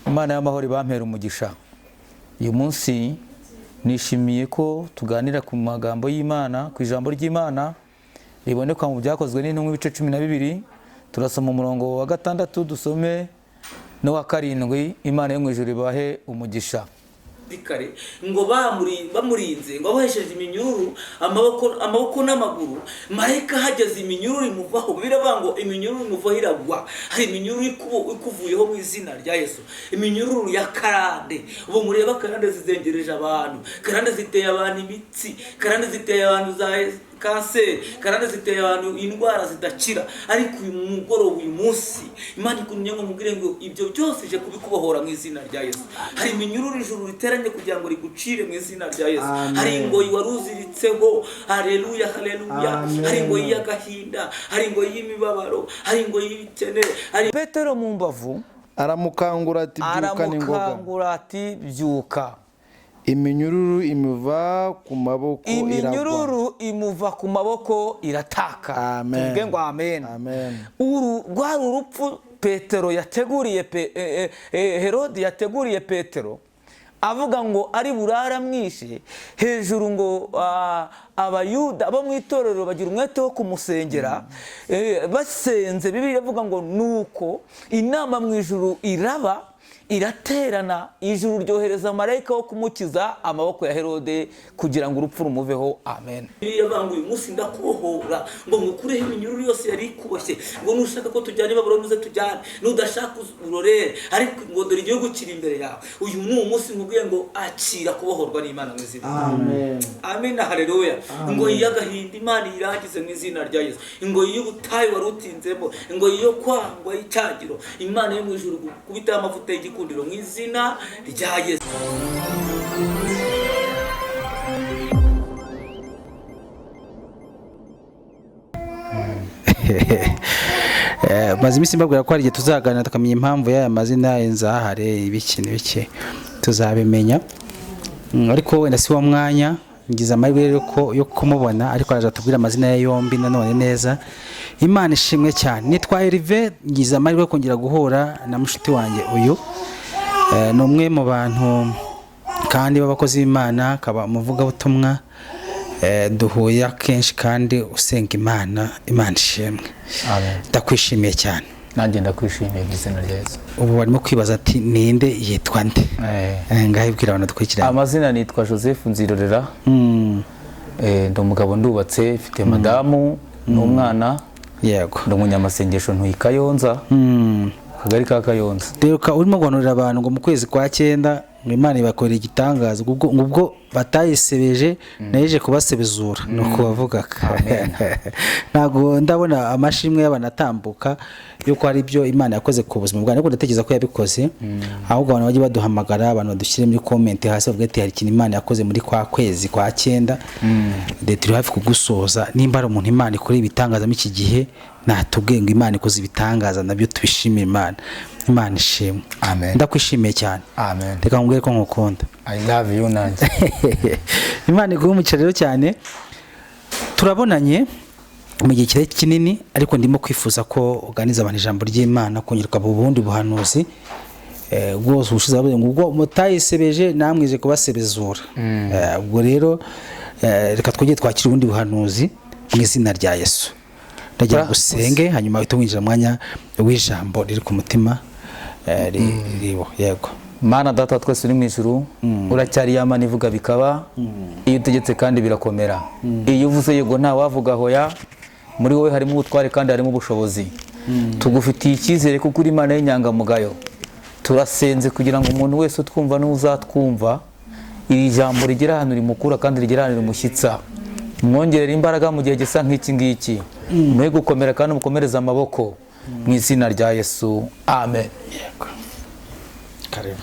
Imana y'amahoro bampera umugisha. Uyu munsi nishimiye ko tuganira ku magambo y'Imana, ku ijambo ry'Imana riboneka mu byakozwe n'intumwa ibice 12. Turasoma umurongo wa 6 dusome no wa 7. Imana yo mu ijuru ibahe umugisha. Dikare ngo bamurinze ngo abahesheje iminyururu amaboko n'amaguru, marayika hageze iminyururu imuvaho, biravuga ngo iminyururu imuvaho iragwa. Hari iminyururu ikuvuyeho mu izina rya Yesu, iminyururu ya karande. Ubu mureba karande zizengereje abantu, karande ziteye abantu imitsi, karande ziteye abantu za kanseri, karande ziteye abantu indwara zidakira. Ariko uyu mugoroba, uyu munsi, Imana ikunye ngo mubwire ngo ibyo byose je kubikubohora mu izina rya Yesu. Hari iminyururu ijuru riteranye kugira ngo rigucire mu izina rya Yesu. Hari ingoyi waruziritseho, haleluya haleluya. Hari ingoyi y'agahinda, hari ingoyi y'imibabaro, hari ingoyi y'ibikene. Petero mu mbavu aramukangura ati byuka n'ingoga, aramukangura ati byuka. Iminyururu imuva ku maboko iragwa. Iminyururu imuva ku maboko irataka. Amen. Tuvuge ngo amen. Amen. Rwari urupfu Petero yateguriye Herode yateguriye Petero, avuga ngo ari burara mwishe hejuru, ngo abayuda bo mu itorero bagira umwete wo kumusengera. Basenze, Bibiliya ivuga ngo nuko inama mu ijuru iraba, iraterana, ijuru ryohereza marayika wo kumukiza amaboko ya Herode kugira ngo urupfu rumuveho. Amen. Yavuga ngo uyu munsi ndakubohora, ngo ngukureho iminyururu yose yari ikuboshye, ngo nushaka ko tujyane Babuloni uze tujyane, nudashaka urorere, ariko ngo dore igihugu kiri imbere yawe. Uyu ni umunsi nkubwiye ngo akira kubohorwa n'Imana mu izina. Amen. Amen, haleluya. Ngo y'agahinda Imana iragize mu izina rya Yesu. Ngo y'ubutayu warutinzemo, ngo yo kwangwa y'icagiro, Imana yo mu ijuru kubita amavuta y'igikundiro mu izina rya Yesu. maze iminsi mbabwira ko hari igihe tuzaganira tukamenya impamvu y'aya mazina y'inzahare, ibiki n'ibiki tuzabimenya, ariko wenda si wo mwanya. Ngize amahirwe yo kumubona, ariko araje atubwira amazina ye yombi nanone neza. Imana ishimwe cyane. Nitwa Herve, ngize amahirwe yo kongera guhura na mushiti wanjye. Uyu ni umwe mu bantu kandi b'abakozi b'Imana, akaba umuvugabutumwa. Duhuye kenshi kandi usenga Imana. Imana ishimwe. Amen. Ndakwishimiye cyane. Nanjye ndakwishimiye mu izina rya Yesu. Ubu barimo kwibaza ati ninde, yitwa nde? Ngaho ibwira abantu dukurikirana. Amazina nitwa Joseph Nzirorera. Ndi umugabo ndubatse, mfite madamu n'umwana. Yego. Ndi umunyamasengesho ntuye Kayonza. Kagari ka Kayonza. Rero urimo guhanurira abantu ngo mu kwezi kwa 9 Imana ibakorera igitangaza, ubwo batayisebeje naje kubasebezura. Nuko bavuga. Ntago ndabona amashimwe y'abanatambuka yuko hari ibyo Imana yakoze ku buzima bwanjye, ariko ndatekereza ko yabikoze. Ahubwo abantu bagiye baduhamagara, abantu badushyire muri comment hasi bavuga ati hari ikintu Imana yakoze muri kwa kwezi kwa 9. Turi hafi kugusoza. Nimba ari umuntu Imana ikora ibitangaza muri iki gihe, natubwiye ngo Imana ikoze ibitangaza, nabyo tubishimira Imana. Imana ishimwe. Amen. Ndakwishimiye cyane. Amen. Reka nkubwire ko nkukunda. I love you nanjye. Imana iguhe umugisha rero cyane. Turabonanye mu gihe kirekire kinini, ariko ndimo kwifuza ko uganiza abantu ijambo ry'Imana, kongerwa ubundi buhanuzi. Bwose ubushize bavuze ngo ubwo mutayisebeje namwije kubasebezura. Ubwo rero reka twongere twakira ubundi buhanuzi mu izina rya Yesu. Ndagira gusenge, hanyuma uhite winjira mwanya w'ijambo riri ku mutima. Yego. Mana data twese uri mu ijuru, uracyari Imana ivuga bikaba, iyo utegetse kandi birakomera. Iyo uvuze yego nta wavuga hoya, muri wowe harimo ubutware kandi harimo ubushobozi. Tugufitiye icyizere kuko uri Imana y'inyangamugayo. Turasenze kugira ngo umuntu wese utwumva n'uzatwumva, iri jambo rigira ahantu rimukura kandi rigira ahantu rimushyitsa. Mwongerera imbaraga mu gihe gisa nk'iki ngiki. Mwe gukomera kandi mukomereza amaboko mu izina rya Yesu. Amen. Yego. Karibu.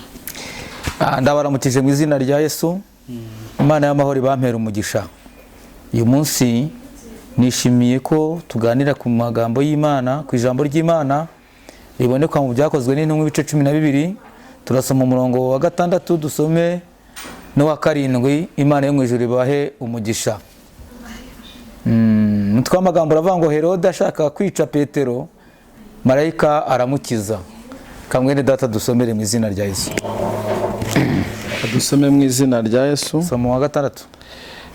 Ndabaramukije mu izina rya Yesu. Imana y'amahoro bampera umugisha. Uyu munsi nishimiye ko tuganira ku magambo y'Imana, ku ijambo ry'Imana riboneka mu byakozwe n'intumwa ibice 12. Turasoma umurongo wa 6 dusome no wa 7. Imana yo mu ijuru ibahe umugisha. Mutwa amagambo aravuga ngo Herode ashaka kwica Petero, marayika aramukiza. kamwene data dusomere mu izina rya Yesu. dusome mu izina rya Yesu. Soma wa 6.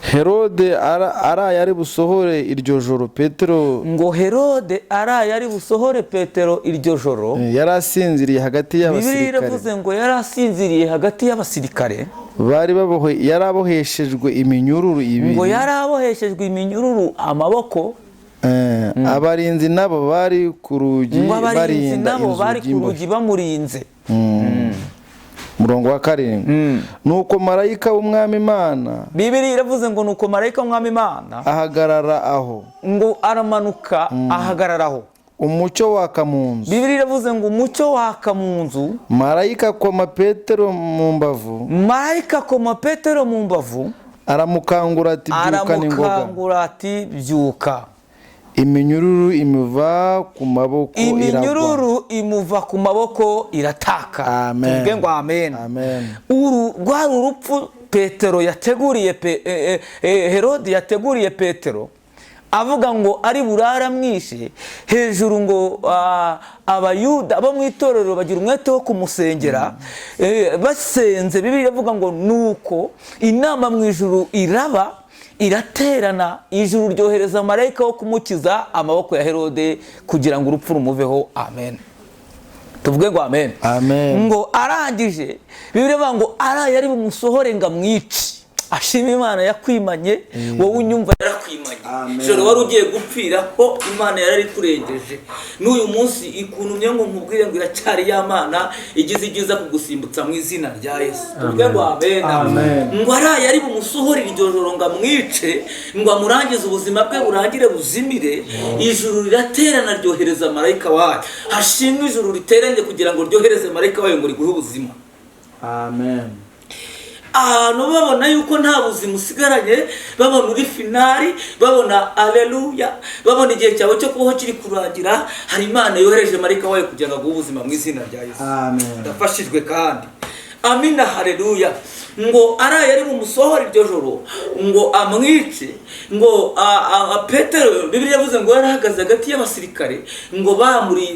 Herode araye ari busohore iryo joro Petero. Ngo Herode araye ari busohore Petero iryo joro. Yari asinziriye hagati y'abasirikare. Bibiliya iravuze ngo yari asinziriye hagati y'abasirikare. Yari aboheshejwe iminyururu ibiri. Ngo yari aboheshejwe iminyururu amaboko. Abarinzi nabo bari ku rugi barinda inzugi bamurinze. Murongo wa 7. Nuko marayika w'umwami Imana. Bibiliya iravuze ngo nuko marayika w'umwami Imana ahagarara aho. Ngo aramanuka ahagararaho. Umucyo waka mu nzu. Bibiliya iravuze ngo umucyo waka mu nzu. Marayika akoma Petero mu mbavu. Marayika akoma Petero mu mbavu. Aramukangura ati byuka n'ingoga. Aramukangura ati byuka. Iminyururu imuva ku maboko iragwa. Iminyururu imuva ku maboko irataka. Amen. Tuvuge ngo amen. Amen. Rwari urupfu Petero yateguriye Herode yateguriye Petero avuga ngo ari burara mwishe hejuru ngo abayuda bo mu itorero bagira umwete wo kumusengera basenze. Bibiliya ivuga ngo nuko inama mu ijuru iraba iraterana, ijuru ryohereza marayika wo kumukiza amaboko ya Herode kugira ngo urupfu rumuveho. Amen. Tuvuge ngo amen. Amen. Ngo arangije Bibiliya ivuga ngo araye ari bumusohore ngo amwice. Ashima Imana yakwimanye, wowe unyumva yarakwimanye. Joro wari ugiye gupfira ko Imana yararikurengeje. N'uyu munsi ikuntumye ngo nkubwire ngo iracyari y'Imana igiza kugusimbutsa mu izina rya Yesu. Tuvuge ngo amen. Ngo araye ari bumusohore iryo joro ngo amwice, ngo amurangize ubuzima bwe burangire buzimire. Ijuru riraterana ryohereza marayika wayo. Hashimwe ijuru riteranye kugira ngo ryohereze marayika wayo ngo riguhe ubuzima. Amen. Ahantu babona yuko nta buzima usigaranye, babona uri finali, babona aleluya, babona igihe cyawe cyo kubaho kiri kurangira, hari Imana yohereje marayika wayo kugira ngo aguhe ubuzima mu izina rya Yesu. Amen. Ndafashijwe kandi. Amina, haleluya. Ngo araye ari bumusohore iryo joro ngo amwice. Ngo Petero, Bibiliya yavuze ngo yarahagaze hagati y'abasirikare ngo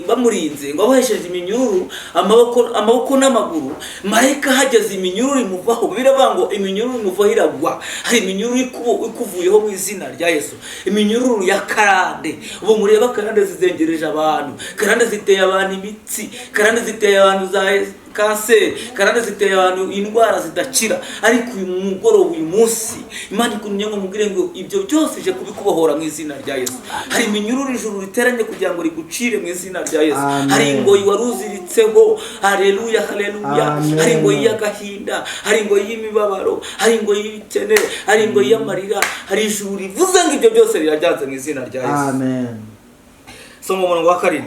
bamurinze, ngo abohesheje iminyururu amaboko n'amaguru. Marayika hageze iminyururu imuvaho. Bibiliya ivuga ngo iminyururu imuvaho iragwa. Hari iminyururu ikuvuyeho mu izina rya Yesu. Iminyururu ya karande. Ubu mureba karande zizengereje abantu, karande ziteye abantu imitsi, karande ziteye abantu za kanseri, karande ziteye abantu indwara zidakira. Ariko uyu mugoroba, uyu munsi Imana ikunye ngo mubwire ngo ibyo byose ije kubikubohora mu izina rya Yesu. Hari iminyururu ijuru riteranye kugira ngo rigucire mu izina rya Yesu. Hari ingoyi waruziritseho. Haleluya, haleluya. Hari ingoyi y'agahinda, hari ingoyi y'imibabaro, hari ingoyi y'ibikene, hari ingoyi y'amarira. Hari ijuru rivuze ngo ibyo byose birajyanze mu izina rya Yesu. Amen. Soma umurongo wa 7.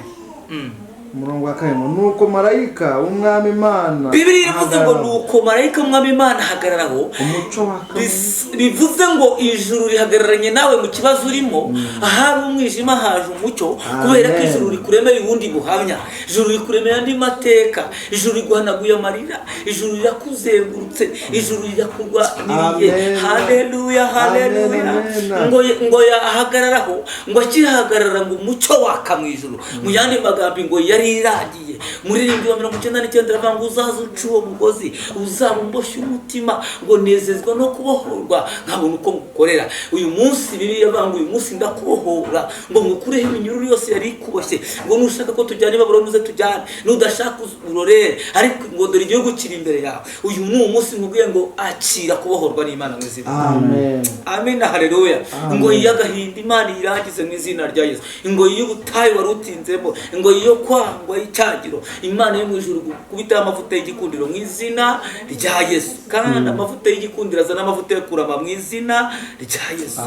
Umurongo wa 7. Nuko marayika w'umwami Imana. Bibiliya ivuze ngo nuko marayika w'umwami Imana ahagararaho. Umucyo waka. Bivuze ngo ijuru rihagararanye nawe mu kibazo urimo. Ahari umwijima haje umucyo, kubera ko ijuru rikuremeye ubundi buhamya. Ijuru rikuremeye andi mateka. Ijuru riguhanaguye amarira. Ijuru rirakuzengurutse. Ijuru rirakurwaniriye. Haleluya, haleluya. Ngo yahagararaho, ngo akihagarara ngo umucyo waka mu ijuru. Mu yandi magambo ngo iragiye. Muririmbyi wa 99 aravuga ngo uzaza uca uwo mugozi, uzabumboshye umutima, ngo nezezwa no kubohorwa nkabona uko ngukorera. Uyu munsi Bibiliya ivuga ngo uyu munsi ndakubohora, ngo ngukureho iminyururu yose yari ikuboshye. Ngo nushaka ko tujyana Babuloni uze tujyane, nudashaka urorere, ariko ngo dore igihugu kiri imbere yawe. Uyu ni umunsi nkubwiye ngo akira kubohorwa n'Imana mu izina. Amen. Amen, haleluya. Ngo yagahinda Imana irangize mu izina rya Yesu. Ngo y'ubutayu warutinzemo, ngo yo kwangwa icyagiro, Imana yo mu ijuru kubita amavuta y'igikundiro mu izina rya Yesu. Kandi amavuta y'igikundiro azana amavuta yo kurama mu izina rya Yesu.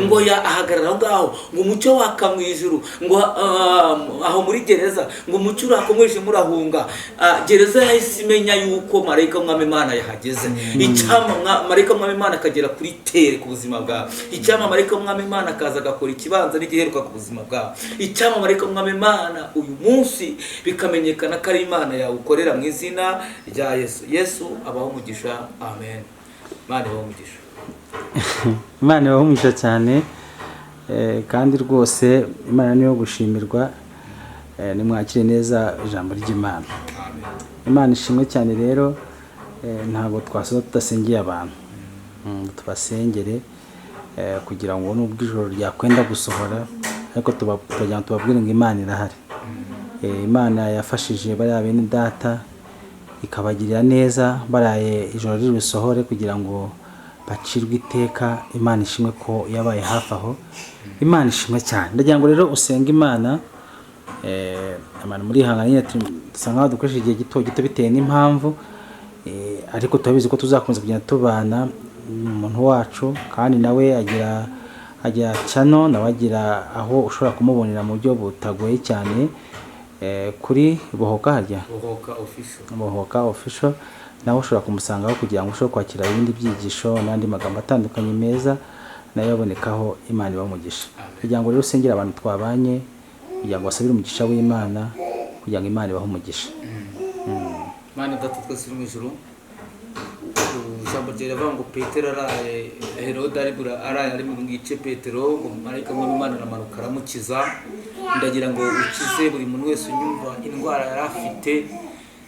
Ngo ahagarara ngaho, ngo umucyo waka mu ijuru, ngo aho muri gereza, ngo umucyo uraka umwijima urahunga. Gereza yahise imenya yuko marayika w'umwami Imana yahageze. Icyama marayika w'umwami Imana akagera kuri tere ku buzima bwawe. Icyama marayika w'umwami Imana akaza agakora ikibanza n'igiheruka ku buzima bwawe. Icyama marayika w'umwami Imana uyu munsi bikamenyekana ko ari Imana yawe ukorera mu izina rya Yesu. Yesu abaho umugisha. Amen. Imana ibaho umugisha. Imana ibaho umugisha cyane, kandi rwose Imana niyo gushimirwa. nimwakire neza ijambo ry'Imana. Imana ishimwe cyane rero, ntabwo twasoza tudasengeye abantu. Tubasengere kugira ngo nubwo ijoro ryakwenda gusohora ariko tubabwire ngo Imana irahari. Imana yafashije bariya bene data ikabagirira neza, baraye ijoro risohore kugira ngo bacirwe iteka. Imana ishimwe ko yabaye hafi aho. Imana ishimwe cyane. Ndagira ngo rero usenga Imana, amana muri hanganye dusanga dukoresha igihe gito bitewe n'impamvu, ariko tubabizi ko tuzakomeza kugenda tubana umuntu wacu, kandi nawe agira channel, nawe agira aho ushobora kumubonera mu buryo butagoye cyane, kuri Bohoka official nawe ushobora kumusangaho kugira ngo ushobore kwakira ibindi byigisho n'andi magambo atandukanye meza nayo abonekaho. Imana ibamugisha. Kugira ngo rero usengera abantu twabanye, kugira ngo basabire umugisha w'Imana, kugira ngo Imana ibahe umugisha. Mana data twese mu ijuru, ijambo ryeravuga ngo Petero araye, Herode ari mu gice Petero, ngo marayika w'Imana aramanuka aramukiza. Ndagira ngo ukize buri muntu wese unyumva indwara yari afite,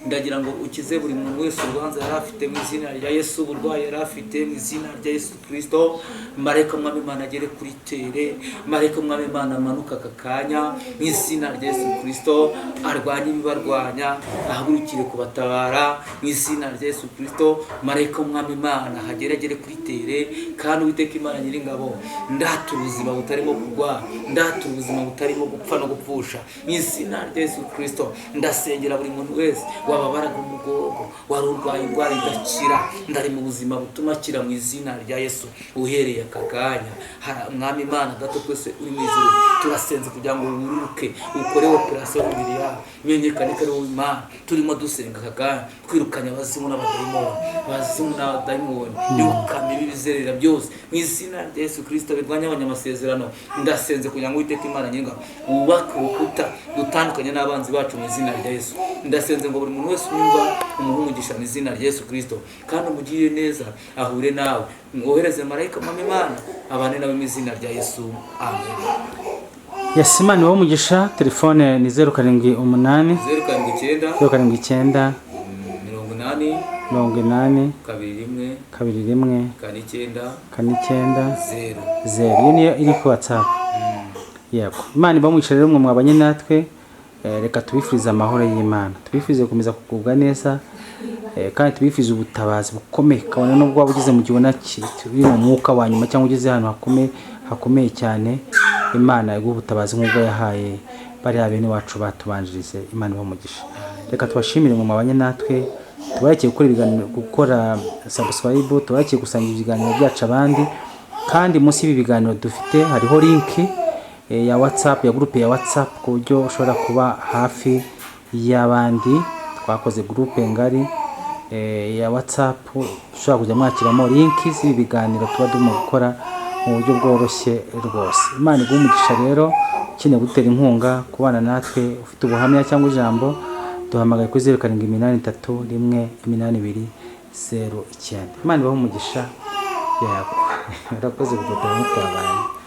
ndagira ngo ukize buri muntu wese urubanza yari afite mu izina rya Yesu, uburwayi yari afite mu izina rya Yesu Kristo. Marayika w'Umwami Imana agere kuri tere, marayika w'Umwami Imana amanuka aka kanya mu izina rya Yesu Kristo, arwanye ibibarwanya, ahagurukire kubatabara mu izina rya Yesu Kristo. Marayika w'Umwami Imana agere kuri tere, kandi Uwiteka Imana Nyiringabo, ndatura ubuzima butarimo kurwara, ndatura ubuzima butarimo gupfa no gupfusha mu izina rya Yesu Kristo. Ndasengera buri muntu wese wababaraga umugongo, wari urwaye indwara idakira, ndari mu buzima butuma akira mu izina rya Yesu. Uhereye aka kanya, Mwami Imana data twese uri mu ijuru, turasenze kugira ngo wuruke ukore operation mubiri yawe, menyekane ko ari wowe Imana. Turimo dusenga aka kanya twirukanye abazimu n'abadayimoni, yukame ibizerera byose mu izina rya Yesu Kristo birwanya abanyamasezerano. Ndasenze kugira ngo Uwiteka Imana Nyiringabo wubake urukuta dutandukanye n'abanzi bacu mu izina rya Yesu. Ndasenze ngo buri muntu wese unyumva umugisha mu izina rya Yesu Kristo, kandi umugirire neza, ahure nawe, ngohereze marayika w'Umwami Imana abane nawe mu izina rya Yesu. Amen. Imana ibamugisha. Telefone ni 078 079 079 80 21 49 0. Iyo niyo iri ku WhatsApp. Yego. Imana ibamugisha rero, mwe mwabanye natwe. Reka tubifurize amahoro y'Imana, tubifurize gukomeza kugubwa neza, kandi tubifurize ubutabazi bukomeye, kabone nubwo waba ugeze mu gihona kiri mu mwuka wa nyuma cyangwa ugeze ahantu hakomeye cyane. Imana iguha ubutabazi nk'ubwo yahaye bariya bene wacu batubanjirize. Imana ibamugisha. Reka tubashimire mu mwabanye natwe, tubarekeye gukora subscribe, tubarekeye gusangiza ibiganiro byacu abandi, kandi munsi y'ibi biganiro dufite hariho link ya WhatsApp, ya groupe ya WhatsApp, ku buryo ushobora kuba hafi y'abandi. Twakoze groupe ngari ya WhatsApp, ushobora kujya mwakiramo link z'ibi biganiro tuba turimo gukora mu buryo bworoshye rwose. Imana iguhe umugisha rero. Ukeneye gutera inkunga, kubana natwe, ufite ubuhamya cyangwa ijambo, duhamagaye kuri 0783182009. Imana ibahe umugisha. Yego. Urakoze kudutora mutwabanye.